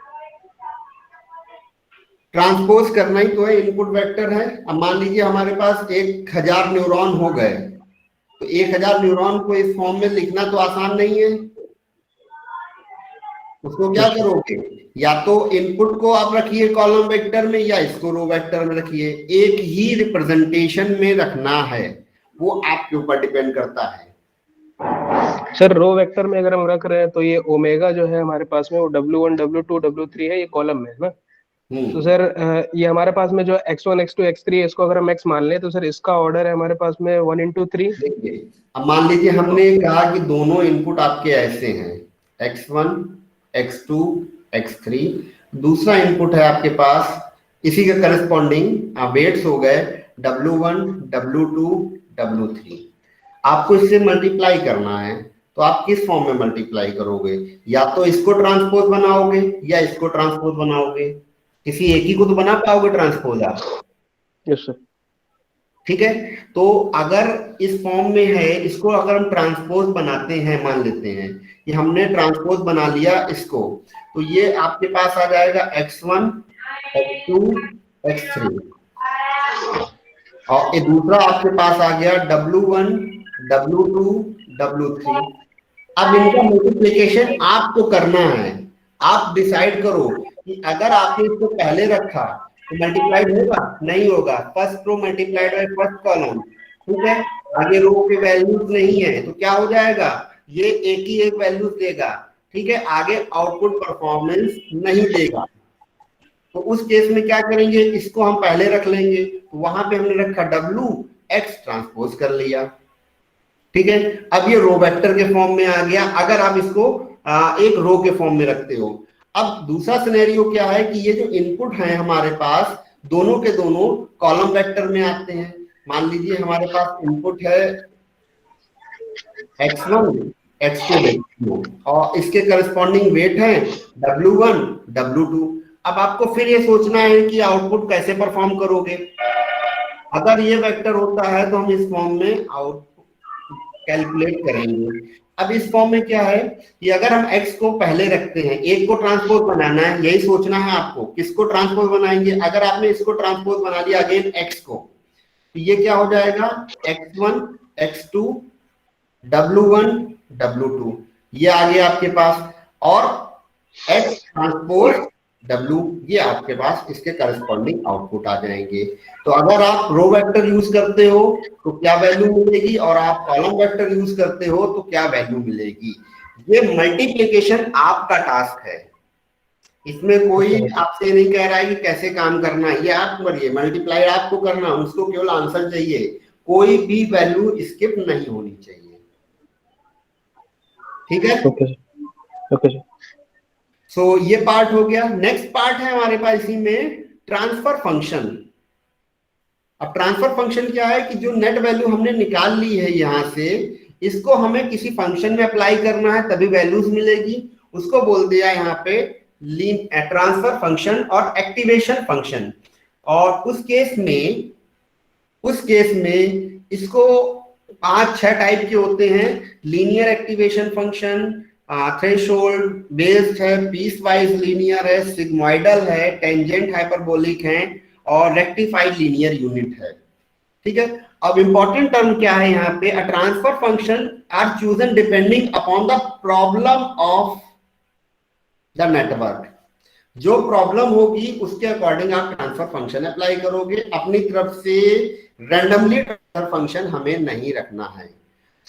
ट्रांसपोज करना ही तो है, इनपुट वेक्टर है। अब मान लीजिए हमारे पास 1000 न्यूरॉन हो गए, तो 1000 न्यूरॉन को इस फॉर्म में लिखना तो आसान नहीं है। उसको क्या करोगे? या तो इनपुट को आप रखिए कॉलम वेक्टर में, या इसको रो वेक्टर में रखिए। एक ही रिप्रेजेंटेशन में रखना है, वो आपके ऊपर डिपेंड करता है। सर रो वेक्टर में अगर हम रख रहे हैं तो ये ओमेगा जो है हमारे पास में वो W1 W2 W3 है, ये कॉलम में है ना। तो सर ये हमारे पास में जो x1 x2 x3 है, इसको अगर हम x मान लें तो सर इसका ऑर्डर है हमारे पास में 1 into 3। देखिए अब मान लीजिए हमने कहा कि दोनों इनपुट आपके ऐसे हैं, x1 x2 x3, दूसरा इनपुट है आपके पास इसी के करस्पॉन्डिंग वेट्स हो गए W1 W2 W3। आपको इससे मल्टीप्लाई करना है, तो आप किस फॉर्म में मल्टीप्लाई करोगे? या तो इसको ट्रांसपोज बनाओगे या इसको ट्रांसपोज बनाओगे। किसी एक ही को तो बना पाओगे ट्रांसपोज आप। Yes sir. ठीक है, तो अगर इस फॉर्म में है, इसको अगर हम ट्रांसपोज बनाते हैं, मान लेते हैं कि हमने ट्रांसपोज बना लिया इसको, तो ये आपके पास आ जाएगा x1 x2 x3, और ये दूसरा आपके पास आ गया W1 W2 W3। अब इनका मल्टीप्लिकेशन आपको करना है। आप डिसाइड करो कि अगर आपने इसको पहले रखा तो मल्टीप्लाइड होगा, नहीं होगा। First row multiplied by first column, ठीक है। आगे रो के वैल्यूज नहीं है तो क्या हो जाएगा? ये एक ही एक वैल्यूज देगा, ठीक है। आगे आउटपुट परफॉर्मेंस नहीं देगा, तो उस केस में क्या करेंगे? इसको हम पहले रख लेंगे, तो वहां पे हमने रखा W X ट्रांसपोज कर लिया, ठीक है। अब ये रो वेक्टर के फॉर्म में आ गया, अगर आप इसको एक रो के फॉर्म में रखते हो। अब दूसरा सिनेरियो क्या है कि ये जो इनपुट है हमारे पास, दोनों के दोनों कॉलम वेक्टर में आते हैं। मान लीजिए हमारे पास इनपुट है x1 x2 और इसके करस्पॉन्डिंग वेट है W1 W2। अब आपको फिर ये सोचना है कि आउटपुट कैसे परफॉर्म करोगे। अगर ये वेक्टर होता है तो हम इस फॉर्म में आउटपुट कैलकुलेट करेंगे। अब इस फॉर्म में क्या है कि अगर हम x को पहले रखते हैं, एक को ट्रांसपोज बनाना है, यही सोचना है आपको, किसको ट्रांसपोज बनाएंगे। अगर आपने इसको ट्रांसपोज बना लिया अगेन x को, तो ये क्या हो जाएगा? x1 x2 W1 W2, ये आ गया आपके पास, और x ट्रांसपोज W, ये आपके पास इसके करस्पॉन्डिंग आउटपुट आ जाएंगे। तो अगर आप रो वेक्टर यूज करते हो तो क्या वैल्यू मिलेगी, और आप कॉलम वेक्टर यूज करते हो तो क्या वैल्यू मिलेगी। ये मल्टीप्लिकेशन आपका टास्क है, इसमें कोई आपसे नहीं कह रहा है कि कैसे काम करना है। ये आप करिए, मल्टीप्लाई आपको करना, उसको केवल आंसर चाहिए, कोई भी वैल्यू स्किप नहीं होनी चाहिए, ठीक है। Okay sir. सो ये पार्ट हो गया। नेक्स्ट पार्ट है हमारे पास इसी में ट्रांसफर फंक्शन। अब ट्रांसफर फंक्शन क्या है कि जो नेट वैल्यू हमने निकाल ली है यहां से, इसको हमें किसी फंक्शन में अप्लाई करना है तभी वैल्यूज मिलेगी, उसको बोल दिया यहाँ पे ट्रांसफर फंक्शन और एक्टिवेशन फंक्शन। और उस केस में इसको 5-6 टाइप के होते हैं, linear activation function, threshold based है, पीस वाइज लीनियर है, सिग्मोइडल है, टेंजेंट हाइपरबोलिक है और रेक्टिफाइड लीनियर यूनिट है। ठीक है, अब इंपॉर्टेंट टर्म क्या है यहाँ पे, a transfer function are chosen depending upon the problem of the network. जो प्रॉब्लम होगी उसके अकॉर्डिंग आप ट्रांसफर फंक्शन अप्लाई करोगे, अपनी तरफ से रैंडमली ट्रांसफर फंक्शन हमें नहीं रखना है।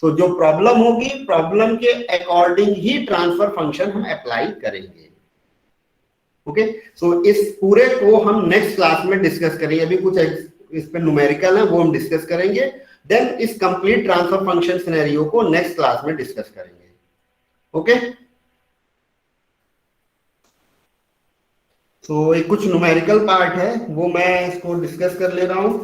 तो जो प्रॉब्लम होगी प्रॉब्लम के अकॉर्डिंग ही ट्रांसफर फंक्शन हम अप्लाई करेंगे। ओके, सो इस पूरे को हम नेक्स्ट क्लास में डिस्कस करेंगे। अभी कुछ इस पे न्यूमेरिकल है वो हम डिस्कस करेंगे, देन इस कंप्लीट ट्रांसफर फंक्शन सिनेरियो को नेक्स्ट क्लास में डिस्कस करेंगे। ओके, तो एक कुछ न्यूमेरिकल पार्ट है वो मैं इसको डिस्कस कर ले रहा हूं।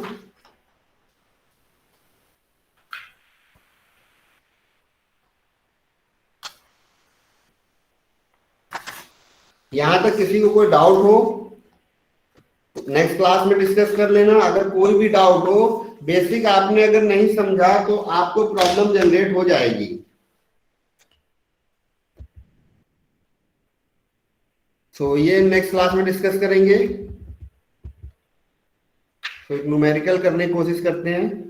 यहां तक किसी को कोई डाउट हो नेक्स्ट क्लास में डिस्कस कर लेना। अगर कोई भी डाउट हो, बेसिक आपने अगर नहीं समझा तो आपको प्रॉब्लम जनरेट हो जाएगी। तो ये नेक्स्ट क्लास में डिस्कस करेंगे। तो एक न्यूमेरिकल करने की कोशिश करते हैं।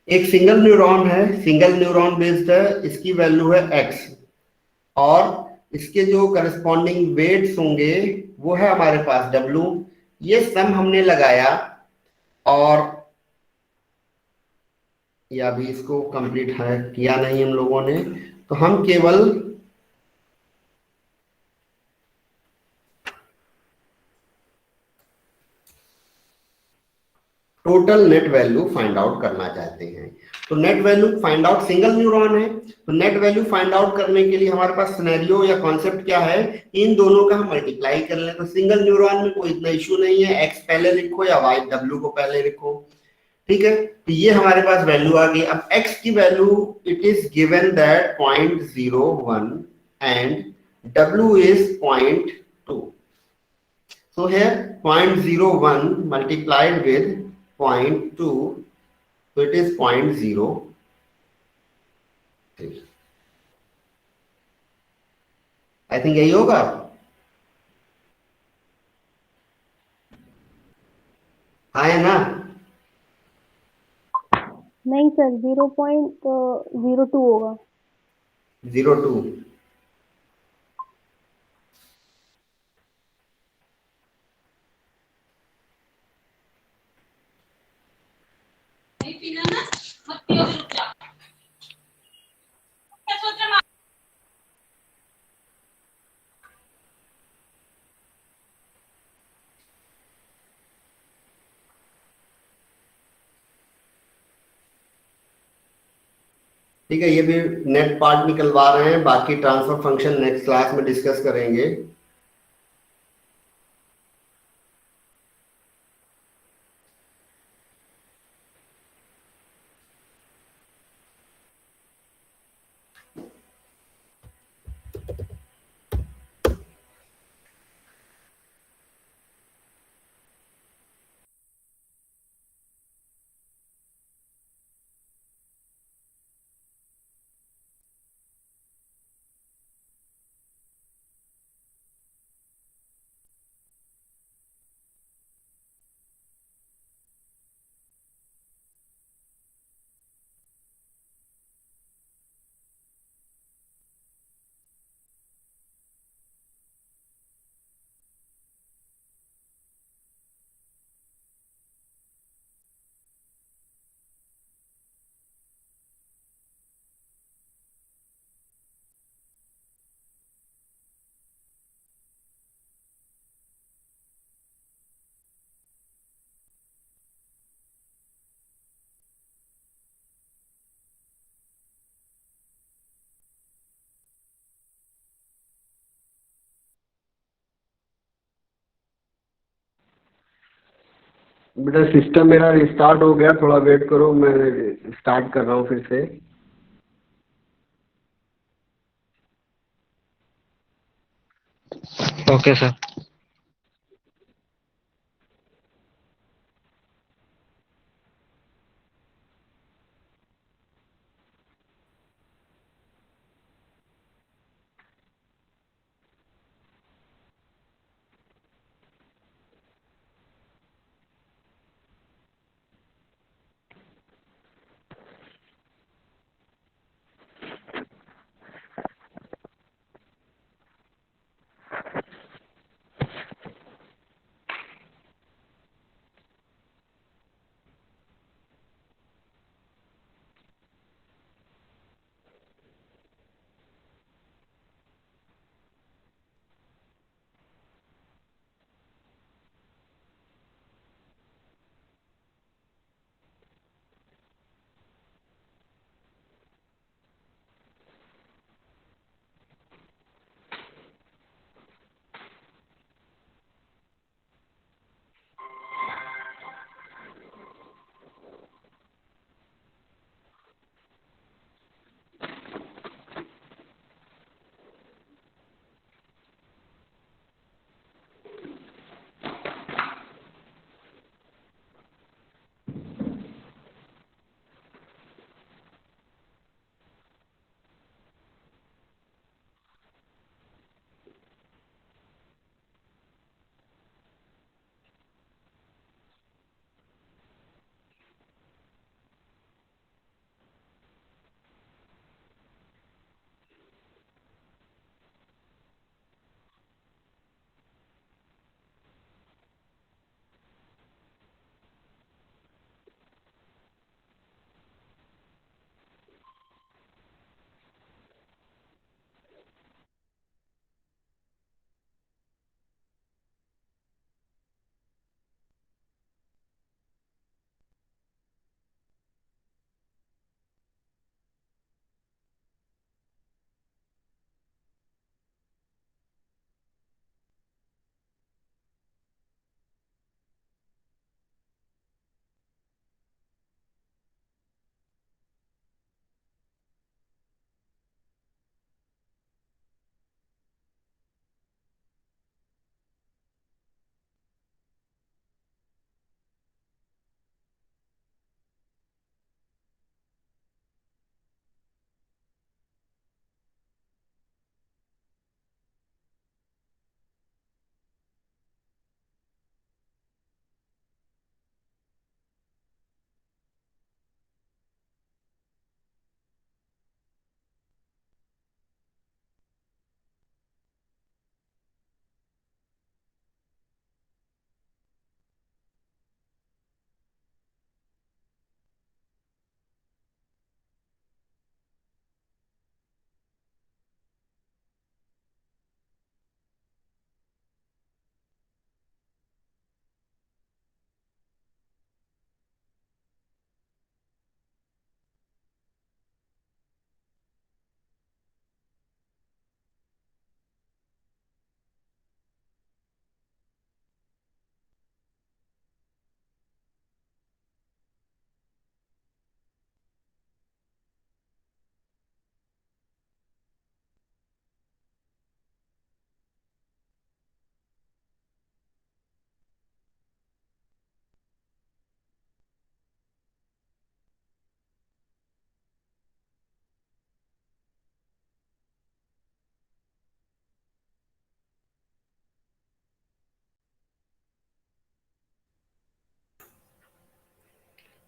एक सिंगल न्यूरॉन है, सिंगल न्यूरॉन बेस्ड है, इसकी वैल्यू है x और इसके जो करस्पॉन्डिंग वेट्स होंगे वो है हमारे पास w। ये सम हमने लगाया और या अभी इसको कंप्लीट है किया नहीं हम लोगों ने, तो हम केवल total net value find out करना चाहते हैं। तो net value find out, single neuron है तो नेट वैल्यू फाइंड आउट करने के लिए हमारे पास सिनेरियो या कॉन्सेप्ट क्या है, इन दोनों का हम मल्टीप्लाई कर लें। तो सिंगल न्यूरॉन में कोई इतना इश्यू नहीं है, एक्स पहले लिखो या वाई डब्ल्यू को पहले लिखो। ठीक है, तो ये हमारे पास वैल्यू आ गई। अब x की value it is given that 0.01 and w is 0.2। so here 0.01 multiplied with 0.2, so it is 0.0। I think यही होगा। हाँ है ना? नहीं सर, 0.02 होगा। 0.2। ठीक है, ये भी नेट पार्ट निकलवा रहे हैं, बाकी ट्रांसफर फंक्शन नेक्स्ट क्लास में डिस्कस करेंगे। बेटा सिस्टम मेरा रिस्टार्ट हो गया, थोड़ा वेट करो, मैं स्टार्ट कर रहा हूँ फिर से। Okay sir.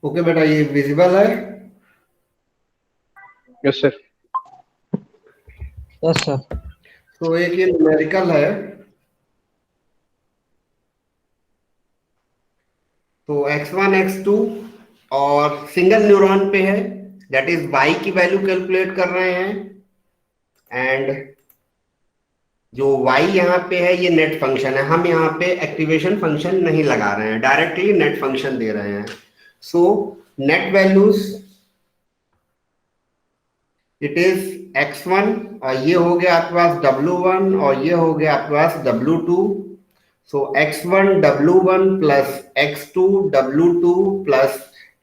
ओके बेटा, ये विजिबल है? Yes sir. Yes sir. तो एक ये न्यूमेरिकल है, तो x1 x2 और सिंगल न्यूरॉन पे है, दैट इज y की वैल्यू कैलकुलेट कर रहे हैं। एंड जो y यहाँ पे है ये नेट फंक्शन है, हम यहाँ पे एक्टिवेशन फंक्शन नहीं लगा रहे हैं, डायरेक्टली नेट फंक्शन दे रहे हैं। So net values it is x1, और ये हो गया आपके पास W1, और ये हो गया आपके पास W2। सो x1 W1 plus x2 W2 plus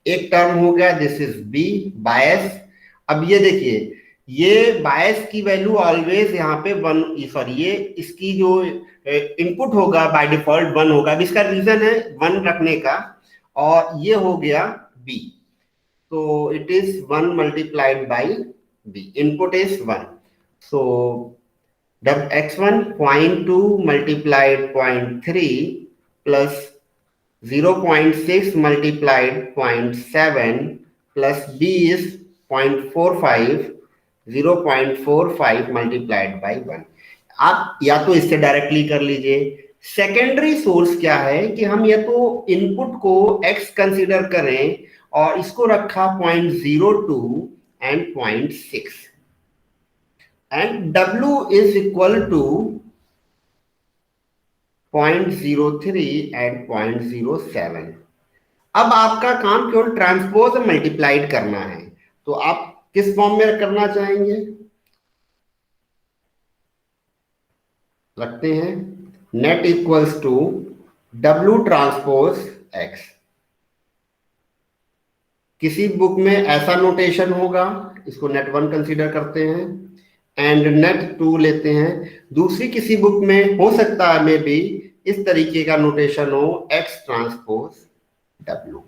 एक टर्म हो गया, दिस इज b बायस। अब ये देखिए, ये बायस की वैल्यू ऑलवेज यहाँ पे 1, सॉरी ये इसकी जो इनपुट होगा बाय डिफॉल्ट 1 होगा। अब इसका रीजन है 1 रखने का, और ये हो गया b, तो it is 1 multiplied by b, input is 1। So x1 0.2 multiplied 0.3 plus 0.6 multiplied 0.7 plus b is 0.45, 0.45 multiplied by 1। आप या तो इससे डायरेक्टली कर लीजिए। सेकेंडरी सोर्स क्या है कि हम या तो इनपुट को x कंसीडर करें और इसको रखा 0.02 and 0.6, and W is equal to 0.03 and 0.07। अब आपका काम केवल ट्रांसपोज मल्टीप्लाइड करना है, तो आप किस फॉर्म में करना चाहेंगे? रखते हैं net equals to W transpose X। किसी बुक में ऐसा नोटेशन होगा, इसको नेट 1 कंसीडर करते हैं, एंड नेट 2 लेते हैं। दूसरी किसी बुक में हो सकता है मे बी इस तरीके का नोटेशन हो, x ट्रांसपोज W।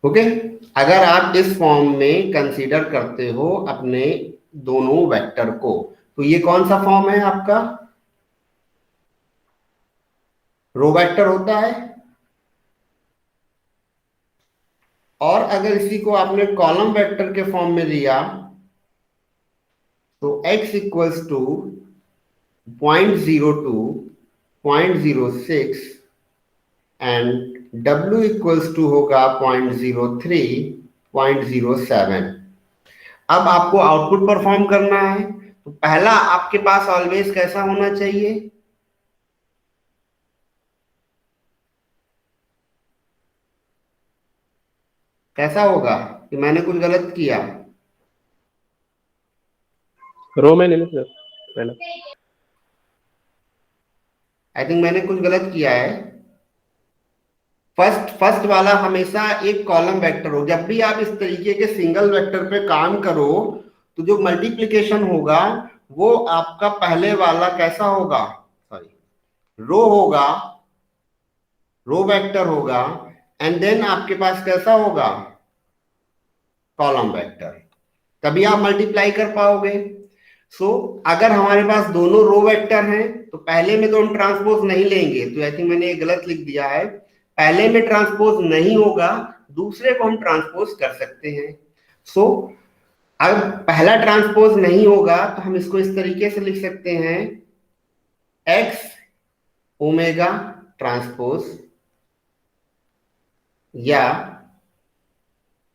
ओके, अगर आप इस फॉर्म में कंसीडर करते हो अपने दोनों वेक्टर को, तो ये कौन सा फॉर्म है आपका? रो वेक्टर होता है। और अगर इसी को आपने कॉलम वेक्टर के फॉर्म में लिया तो x equals to 0.02, 0.06 and W equals to होगा 0.03, 0.07। अब आपको आउटपुट परफॉर्म करना है, तो पहला आपके पास ऑलवेज कैसा होना चाहिए? कैसा होगा कि मैंने कुछ गलत किया? रो में ले लो सर पहला। आई थिंक मैंने कुछ गलत किया है। फर्स्ट वाला हमेशा एक कॉलम वेक्टर हो। जब भी आप इस तरीके के सिंगल वेक्टर पे काम करो तो जो मल्टीप्लिकेशन होगा वो आपका पहले वाला कैसा होगा? सॉरी, रो होगा, रो वेक्टर होगा, एंड देन आपके पास कैसा होगा? Column vector. तभी आप मल्टीप्लाई कर पाओगे। सो अगर हमारे पास दोनों रो वेक्टर हैं तो पहले में तो हम ट्रांसपोज नहीं लेंगे, तो आई थिंक मैंने ये गलत लिख दिया है। पहले में ट्रांसपोज नहीं होगा, दूसरे को हम ट्रांसपोज कर सकते हैं। सो अब पहला ट्रांसपोज नहीं होगा तो हम इसको इस तरीके से लिख सकते हैं, x ओमेगा ट्रांसपोज या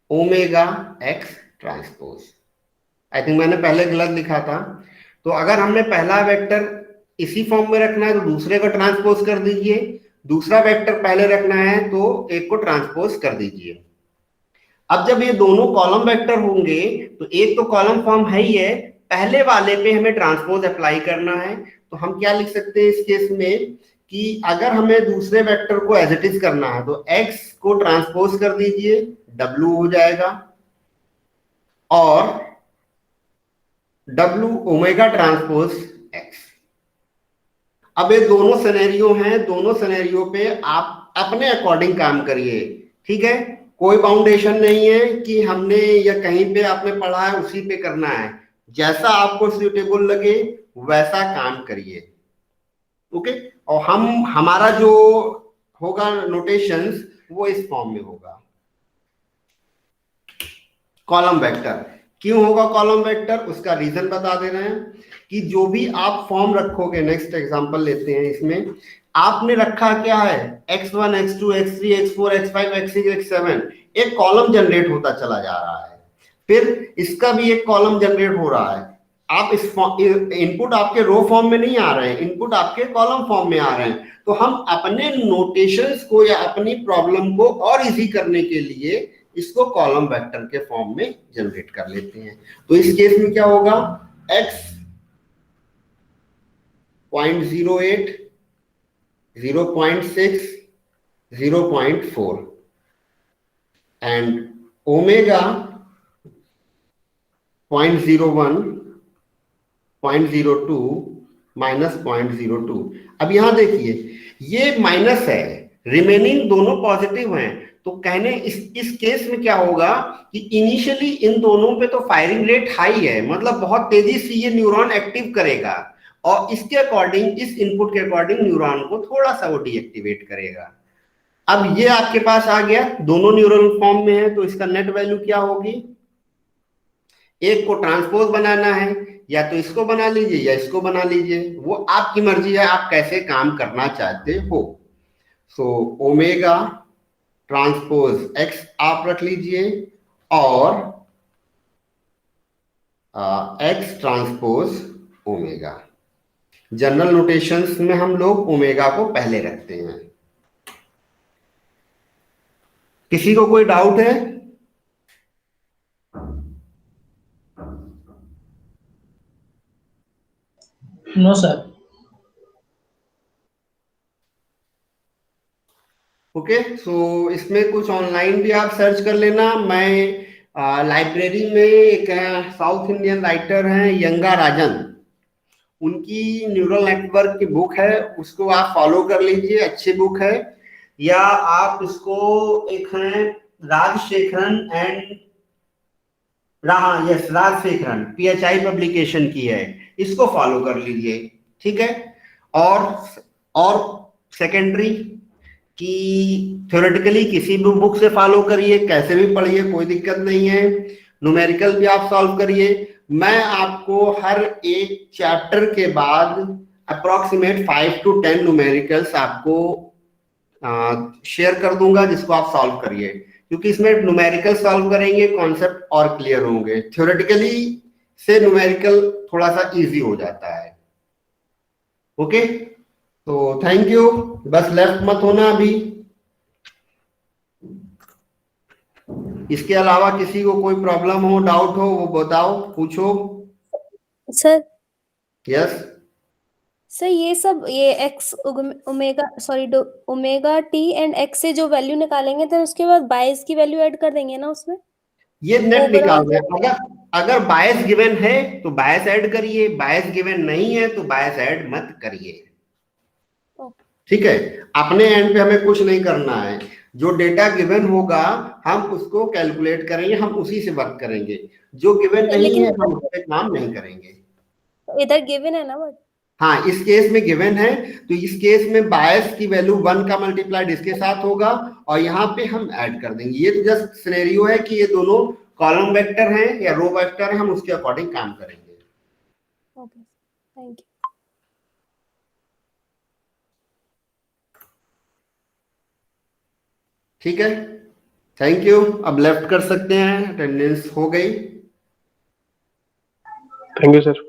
omega x transpose. I think मैंने पहले गलत लिखा था। तो अगर हमने पहला वेक्टर इसी फॉर्म में रखना है तो दूसरे को ट्रांसपोज कर दीजिए, दूसरा वेक्टर पहले रखना है तो एक को ट्रांसपोज कर दीजिए। अब जब ये दोनों कॉलम वेक्टर होंगे तो एक तो कॉलम फॉर्म है ही है, पहले वाले पे हमें ट्रांसपोज अप्लाई करना है। तो हम क्या लिख सकते हैं इस केस में कि अगर हमें दूसरे वेक्टर को एज इट इज करना है तो x को ट्रांसपोज कर दीजिए, W हो जाएगा, और W ओमेगा ट्रांसपोज x। अब ये दोनों सिनेरियो हैं, दोनों सिनेरियो पे आप अपने अकॉर्डिंग काम करिए, ठीक है? कोई बाउंडेशन नहीं है कि हमने या कहीं पे आपने पढ़ा है उसी पे करना है, जैसा आपको सूटेबल लगे वैसा काम करिए, ओके? और हमारा जो होगा नोटेशंस वो इस फॉर्म में होगा। कॉलम वेक्टर क्यों होगा कॉलम वेक्टर, उसका रीजन बता दे रहे हैं कि जो भी आप फॉर्म रखोगे, नेक्स्ट एग्जांपल लेते हैं, इसमें आपने रखा क्या है, x1 x2 x3 x4 x5 x6 x7, एक कॉलम जनरेट होता चला जा रहा है, फिर इसका भी एक कॉलम जनरेट हो रहा है। आप इस इनपुट आपके रो फॉर्म में नहीं आ रहे हैं, इनपुट आपके कॉलम फॉर्म में आ रहे हैं। तो हम अपने नोटेशंस को या अपनी प्रॉब्लम को और इजी करने के लिए इसको कॉलम वेक्टर के फॉर्म में जनरेट कर लेते हैं। तो इस केस में क्या होगा, x 0.08, 0.6, 0.4 and omega 0.01, 0.02 माइनस 0.02। अब यहां देखिए ये माइनस है, रिमेनिंग दोनों पॉजिटिव हैं, तो कहने इस केस में क्या होगा कि इनिशियली इन दोनों पे तो फायरिंग रेट हाई है, मतलब बहुत तेजी से ये न्यूरॉन एक्टिव करेगा और इसके अकॉर्डिंग, इस इनपुट के अकॉर्डिंग न्यूरॉन को थोड़ा सा वो डीएक्टिवेट करेगा। अब ये आपके पास आ गया, दोनों न्यूरल फॉर्म में है, तो इसका नेट वैल्यू क्या होगी? एक को ट्रांसपोज बनाना है, या तो इसको बना लीजिए या इसको बना लीजिए, वो आपकी मर्जी है, आप कैसे काम करना चाहते हो। सो ओमेगा ट्रांसपोज एक्स आप रख लीजिए और x transpose omega. General notations में हम लोग ओमेगा को पहले रखते हैं। किसी को कोई डाउट है? No sir. ओके, सो इसमें कुछ ऑनलाइन भी आप सर्च कर लेना। मैं लाइब्रेरी में एक साउथ इंडियन राइटर हैं यंगा राजन, उनकी न्यूरल नेटवर्क की बुक है, उसको आप फॉलो कर लीजिए, अच्छी बुक है। या आप इसको, एक है Rajasekharan and Rajasekharan, PHI publication की है, इसको फॉलो कर लीजिए, ठीक है। और सेकेंडरी कि थ्योरेटिकली किसी भी बुक से फॉलो करिए, कैसे भी पढ़िए, कोई दिक्कत नहीं है। न्यूमेरिकल भी आप सॉल्व करिए। मैं आपको हर एक चैप्टर के बाद अप्रोक्सीमेट 5 to 10 न्यूमेरिकल्स आपको शेयर कर दूंगा, जिसको आप सॉल्व करिए, क्योंकि इसमें न्यूमेरिकल सॉल्व करेंगे, कॉन्सेप्ट और क्लियर होंगे। थ्योरेटिकली से न्यूमेरिकल थोड़ा सा इजी हो जाता है। ओके, तो थैंक यू। बस लेफ्ट मत होना अभी। इसके अलावा किसी को कोई प्रॉब्लम हो, डाउट हो, वो बताओ, पूछो। सर यस सर ये सब ये x omega sorry omega T and x से जो वैल्यू निकालेंगे तो उसके बाद बायस की वैल्यू ऐड कर देंगे ना उसमें? ये नेट Overall निकाल रहे हैं। अगर बायस गिवन है तो बायस ऐड करिए, बायस गिवन नहीं है तो बायस ऐड मत करिए, ठीक है। अपने एंड पे हमें कुछ नहीं करना है, जो डेटा गिवन होगा हम उसको कैलकुलेट करेंगे, हम उसी से वर्क करेंगे। जो गिवन नहीं है हम उस पर काम नहीं करेंगे। इधर गिवन है ना बट हाँ, इस केस में गिवन है, तो इस केस में बायस की वैल्यू 1 का मल्टीप्लाइड इसके साथ होगा और यहाँ पे हम ऐड कर देंगे। ये तो जस्ट सिनेरियो है कि ये दोनों कॉलम वेक्टर हैं या रो वेक्टर हैं, हम उसके अकॉर्डिंग काम करेंगे। Okay, thank you. ठीक है, थैंक यू। अब लेफ्ट कर सकते हैं, अटेंडेंस हो गई। Thank you sir.